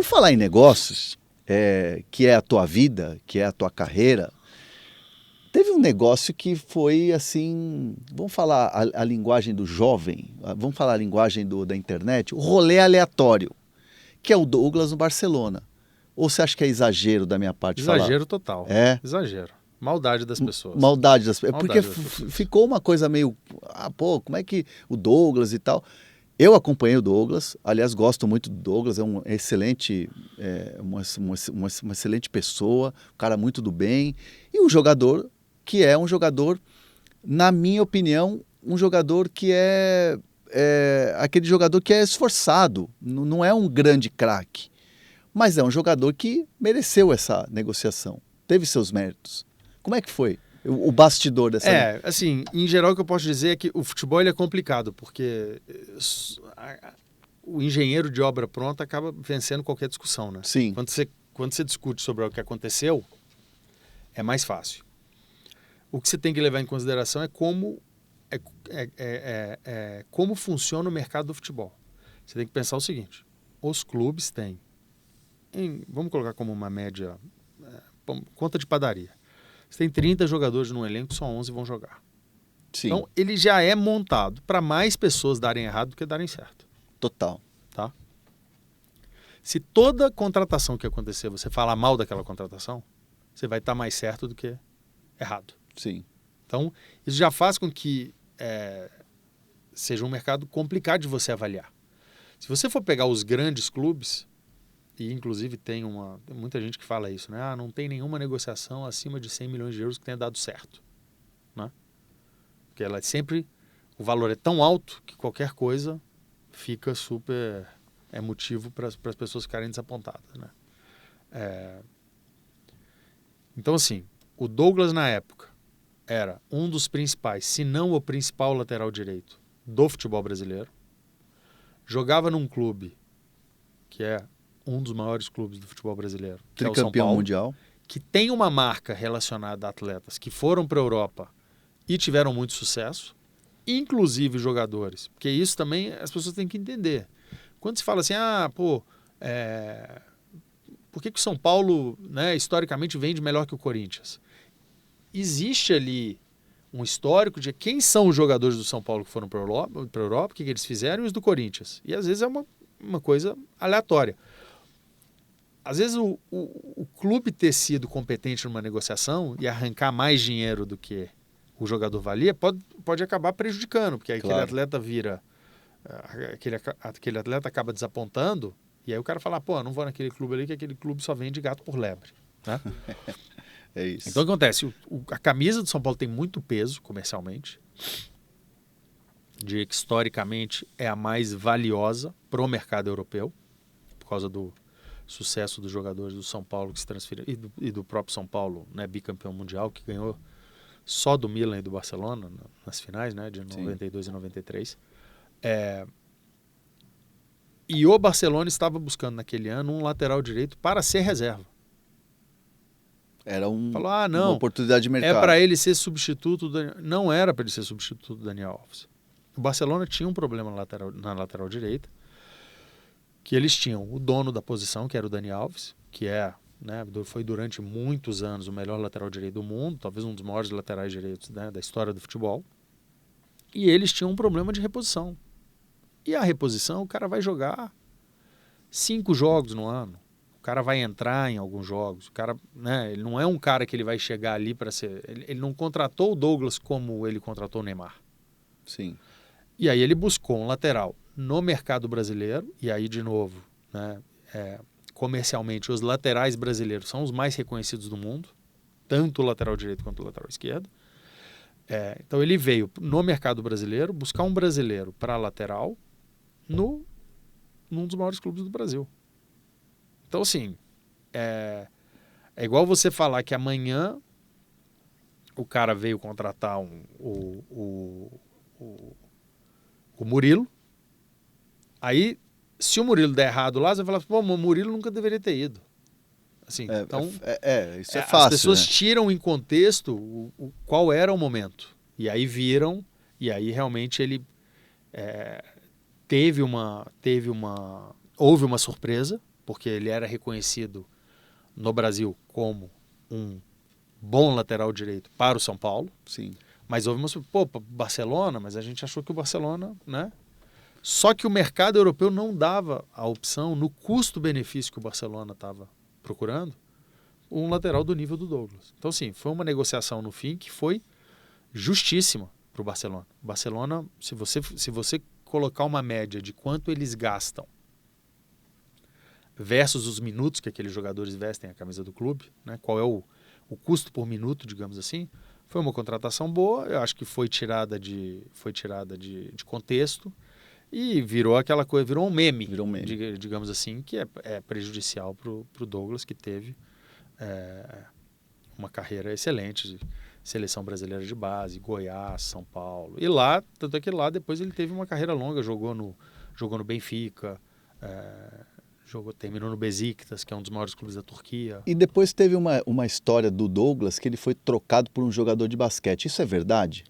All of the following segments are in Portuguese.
Por falar em negócios, que é a tua vida, que é a tua carreira, teve um negócio que foi assim, vamos falar a linguagem do jovem, vamos falar a linguagem da internet, o rolê aleatório, que é o Douglas no Barcelona. Ou você acha que é exagero da minha parte falar? Exagero total. É? Exagero. Maldade das pessoas. Maldade das pessoas. Porque Maldade das pessoas. ficou uma coisa meio, como é que o Douglas e tal... Eu acompanhei o Douglas, aliás, gosto muito do Douglas, é um excelente, uma excelente pessoa, um cara muito do bem, e um jogador que é um jogador, na minha opinião, um jogador que é aquele jogador que é esforçado, não é um grande craque, mas é um jogador que mereceu essa negociação, teve seus méritos. Como é que foi? O bastidor dessa... assim, em geral o que eu posso dizer é que o futebol ele é complicado, porque o engenheiro de obra pronta acaba vencendo qualquer discussão, né? Sim. Quando você discute sobre o que aconteceu, é mais fácil. O que você tem que levar em consideração é como funciona o mercado do futebol. Você tem que pensar o seguinte, os clubes têm, vamos colocar como uma média, conta de padaria. Você tem 30 jogadores num elenco, só 11 vão jogar. Sim. Então, ele já é montado para mais pessoas darem errado do que darem certo. Total. Tá? Se toda contratação que acontecer, você falar mal daquela contratação, você vai estar mais certo do que errado. Sim. Então, isso já faz com que seja um mercado complicado de você avaliar. Se você for pegar os grandes clubes, e inclusive tem muita gente que fala isso, né? Não tem nenhuma negociação acima de 100 milhões de euros que tenha dado certo, né? Porque ela o valor é tão alto que qualquer coisa fica super, motivo para as pessoas ficarem desapontadas, né? Então assim, o Douglas na época era um dos principais, se não o principal lateral direito do futebol brasileiro, jogava num clube que é um dos maiores clubes do futebol brasileiro, que é o São Tricampeão Paulo, mundial. que tem uma marca relacionada a atletas que foram para a Europa e tiveram muito sucesso, inclusive jogadores, porque isso também as pessoas têm que entender. Quando se fala assim, por que o São Paulo, né, historicamente vende melhor que o Corinthians? Existe ali um histórico de quem são os jogadores do São Paulo que foram para a Europa, o que eles fizeram, e os do Corinthians. E às vezes é uma coisa aleatória. Às vezes o clube ter sido competente numa negociação e arrancar mais dinheiro do que o jogador valia pode acabar prejudicando, porque aí aquele atleta aquele atleta acaba desapontando e aí o cara fala, não vou naquele clube ali que aquele clube só vende gato por lebre, né? É isso. Então o que acontece? A camisa do São Paulo tem muito peso comercialmente, de que historicamente é a mais valiosa para o mercado europeu, por causa do sucesso dos jogadores do São Paulo que se transferiram e do próprio São Paulo, né, bicampeão mundial, que ganhou só do Milan e do Barcelona nas finais, né, de 92 e 93. E o Barcelona estava buscando naquele ano um lateral direito para ser reserva. Era Falou, uma oportunidade de mercado. É para ele ser substituto. Não era para ele ser substituto do Daniel Alves. O Barcelona tinha um problema na lateral direita, que eles tinham o dono da posição, que era o Dani Alves, que foi durante muitos anos o melhor lateral direito do mundo, talvez um dos maiores laterais direitos, né, da história do futebol. E eles tinham um problema de reposição. E a reposição, o cara vai jogar 5 jogos no ano. O cara vai entrar em alguns jogos. O cara, né, ele não é um cara que ele vai chegar ali para ser... Ele não contratou o Douglas como ele contratou o Neymar. Sim. E aí ele buscou um lateral no mercado brasileiro, e aí, de novo, né, comercialmente, os laterais brasileiros são os mais reconhecidos do mundo, tanto o lateral direito quanto o lateral esquerdo. Então ele veio no mercado brasileiro buscar um brasileiro para lateral num dos maiores clubes do Brasil. Então, assim, é igual você falar que amanhã o cara veio contratar o Murilo. Aí, se o Murilo der errado lá, você vai falar, o Murilo nunca deveria ter ido. Assim, então, isso é fácil. As pessoas, né, tiram em contexto qual era o momento. E aí viram, e aí realmente ele houve uma surpresa, porque ele era reconhecido no Brasil como um bom lateral direito para o São Paulo. Sim. Mas houve uma... Barcelona, mas a gente achou que o Barcelona, né? Só que o mercado europeu não dava a opção, no custo-benefício que o Barcelona estava procurando, um lateral do nível do Douglas. Então, sim, foi uma negociação no fim que foi justíssima para o Barcelona. O Barcelona, se você colocar uma média de quanto eles gastam versus os minutos que aqueles jogadores vestem a camisa do clube, né? Qual é o custo por minuto, digamos assim, foi uma contratação boa. Eu acho que foi tirada de contexto e virou aquela coisa, virou um meme, digamos assim, que é prejudicial para o Douglas, que teve uma carreira excelente, seleção brasileira de base, Goiás, São Paulo. E lá, tanto é que lá depois ele teve uma carreira longa, jogou no Benfica, terminou no Besiktas, que é um dos maiores clubes da Turquia. E depois teve uma história do Douglas que ele foi trocado por um jogador de basquete. Isso é verdade?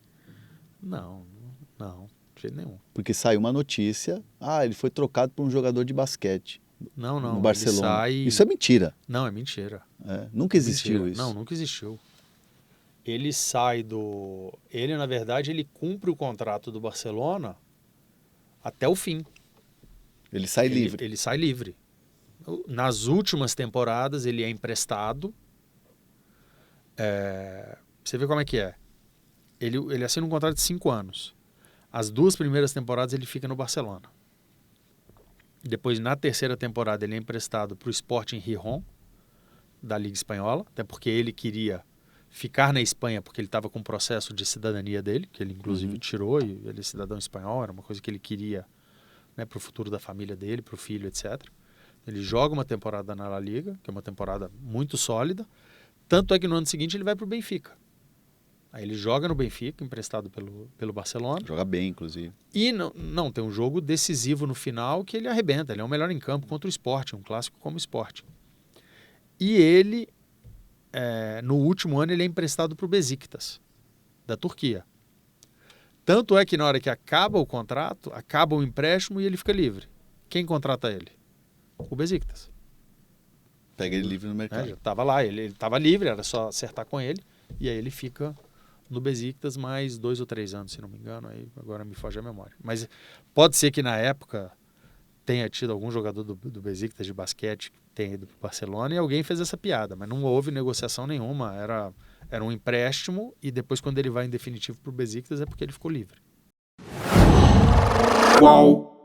Não, de jeito nenhum. Porque saiu uma notícia, ele foi trocado por um jogador de basquete. Não, no Barcelona. Isso é mentira. Não, é mentira. Nunca existiu isso. Não, nunca existiu. Ele sai do... Ele, na verdade, ele cumpre o contrato do Barcelona até o fim. Ele sai livre. Ele sai livre. Nas últimas temporadas, ele é emprestado. Você vê como é que é. Ele assina um contrato de 5 anos. As 2 primeiras temporadas ele fica no Barcelona. Depois, na terceira temporada, ele é emprestado para o Sporting Gijón, da Liga Espanhola, até porque ele queria ficar na Espanha, porque ele estava com um processo de cidadania dele, que ele inclusive tirou, e ele é cidadão espanhol, era uma coisa que ele queria, né, para o futuro da família dele, para o filho, etc. Ele joga uma temporada na La Liga, que é uma temporada muito sólida, tanto é que no ano seguinte ele vai para o Benfica. Aí ele joga no Benfica, emprestado pelo Barcelona. Joga bem, inclusive. E não tem um jogo decisivo no final que ele arrebenta. Ele é o melhor em campo contra o Sporting, um clássico como o Sporting. E ele, no último ano, ele é emprestado para o Besiktas, da Turquia. Tanto é que na hora que acaba o contrato, acaba o empréstimo e ele fica livre. Quem contrata ele? O Besiktas. Pega ele livre no mercado. Já estava lá, ele estava livre, era só acertar com ele. E aí ele fica no Besiktas mais 2 ou 3 anos, se não me engano. Aí agora me foge a memória. Mas pode ser que na época tenha tido algum jogador do Besiktas de basquete que tenha ido para o Barcelona e alguém fez essa piada. Mas não houve negociação nenhuma. Era um empréstimo e depois, quando ele vai em definitivo para o Besiktas, é porque ele ficou livre. Qual?